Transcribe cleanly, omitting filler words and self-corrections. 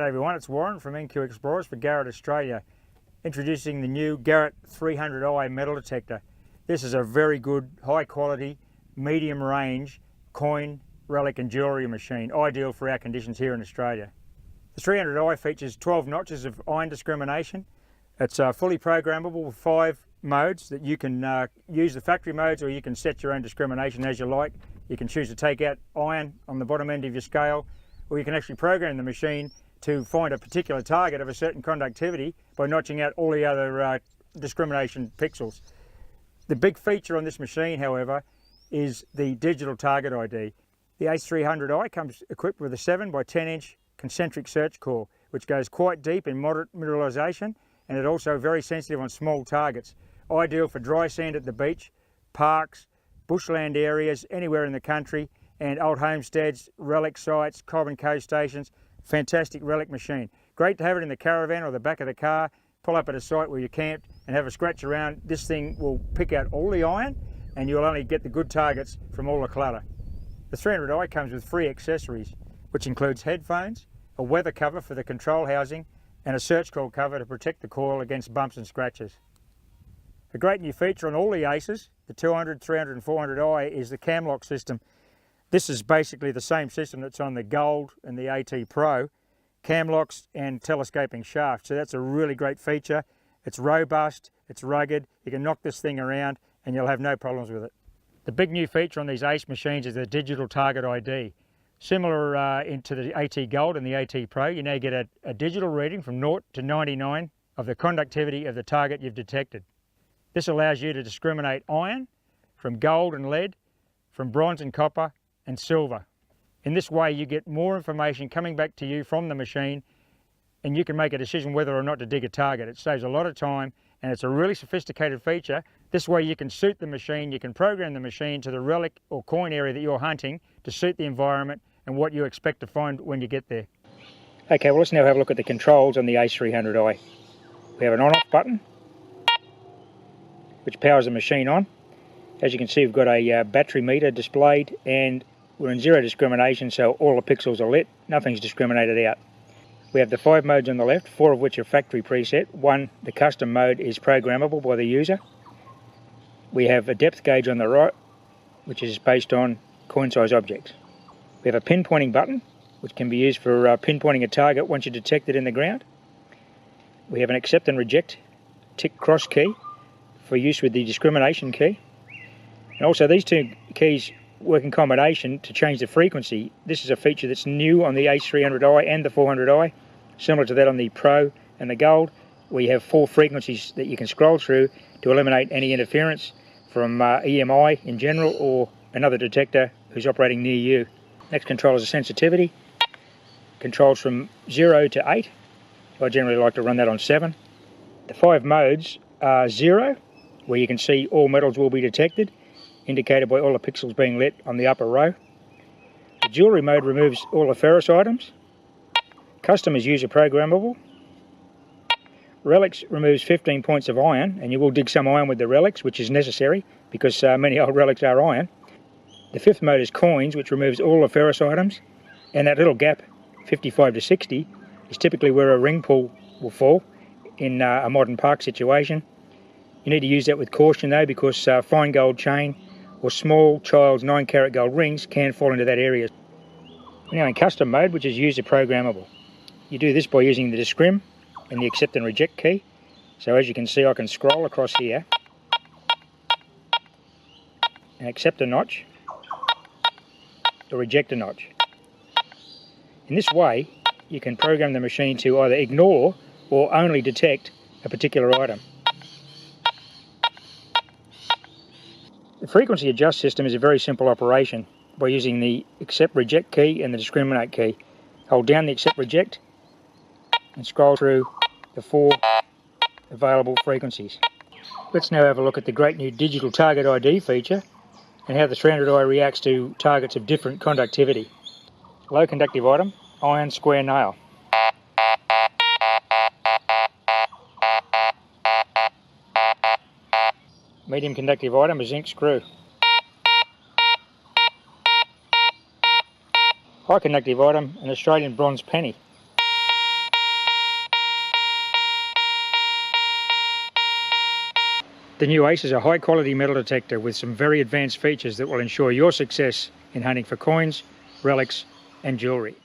G'day everyone, it's Warren from NQ Explorers for Garrett Australia, introducing the new Garrett 300i metal detector. This is a very good, high quality, medium range coin, relic and jewellery machine, ideal for our conditions here in Australia. The 300i features 12 notches of iron discrimination. It's fully programmable with 5 modes that you can use the factory modes, or you can set your own discrimination as you like. You can choose to take out iron on the bottom end of your scale, or you can actually program the machine to find a particular target of a certain conductivity by notching out all the other discrimination pixels. The big feature on this machine, however, is the digital target ID. The ACE300i comes equipped with a 7 by 10 inch concentric search core, which goes quite deep in moderate mineralisation, and it's also very sensitive on small targets. Ideal for dry sand at the beach, parks, bushland areas, anywhere in the country, and old homesteads, relic sites, Cobbin Coast stations. Fantastic relic machine. Great to have it in the caravan or the back of the car. Pull up at a site where you camped and have a scratch around. This thing will pick out all the iron, and you'll only get the good targets from all the clutter. The 300i comes with free accessories, which includes headphones, a weather cover for the control housing, and a search coil cover to protect the coil against bumps and scratches. A great new feature on all the ACEs, the 200, 300 and 400i, is the cam lock system. This is basically the same system that's on the Gold and the AT Pro, cam locks and telescoping shafts. So that's a really great feature. It's robust, it's rugged, you can knock this thing around and you'll have no problems with it. The big new feature on these ACE machines is the digital target ID. Similar to the AT Gold and the AT Pro, you now get a digital reading from 0 to 99 of the conductivity of the target you've detected. This allows you to discriminate iron from gold and lead, from bronze and copper, and silver. In this way you get more information coming back to you from the machine, and you can make a decision whether or not to dig a target. It saves a lot of time, and it's a really sophisticated feature. This way you can suit the machine, you can program the machine to the relic or coin area that you're hunting to suit the environment and what you expect to find when you get there. Okay, well let's now have a look at the controls on the ACE300i. We have an on-off button which powers the machine on. As you can see, we've got a battery meter displayed, and we're in zero discrimination, so all the pixels are lit, nothing's discriminated out. We have the 5 modes on the left, 4 of which are factory preset. 1, the custom mode, is programmable by the user. We have a depth gauge on the right, which is based on coin size objects. We have a pinpointing button, which can be used for pinpointing a target once you detect it in the ground. We have an accept and reject tick cross key for use with the discrimination key. And also these two keys work in combination to change the frequency. This is a feature that's new on the ACE300i and the 400i, similar to that on the Pro and the Gold. We have 4 frequencies that you can scroll through to eliminate any interference from EMI in general or another detector who's operating near you. Next control is the sensitivity. Controls from 0 to 8. I generally like to run that on 7. The 5 modes are 0, where you can see all metals will be detected, indicated by all the pixels being lit on the upper row. The jewellery mode removes all the ferrous items. Custom is user programmable. Relics removes 15 points of iron, and you will dig some iron with the relics, which is necessary because many old relics are iron. The 5th mode is coins, which removes all the ferrous items, and that little gap, 55 to 60, is typically where a ring pull will fall in a modern park situation. You need to use that with caution though, because fine gold chain or small child's 9-carat gold rings can fall into that area. We're now in custom mode, which is user programmable. You do this by using the discrim and the accept and reject key. So as you can see, I can scroll across here and accept a notch or reject a notch. In this way you can program the machine to either ignore or only detect a particular item. The frequency adjust system is a very simple operation by using the accept reject key and the discriminate key. Hold down the accept reject and scroll through the 4 available frequencies. Let's now have a look at the great new digital target ID feature and how the 300i reacts to targets of different conductivity. Low conductive item, iron square nail. Medium conductive item, a zinc screw. High conductive item, an Australian bronze penny. The new ACE is a high quality metal detector with some very advanced features that will ensure your success in hunting for coins, relics and jewellery.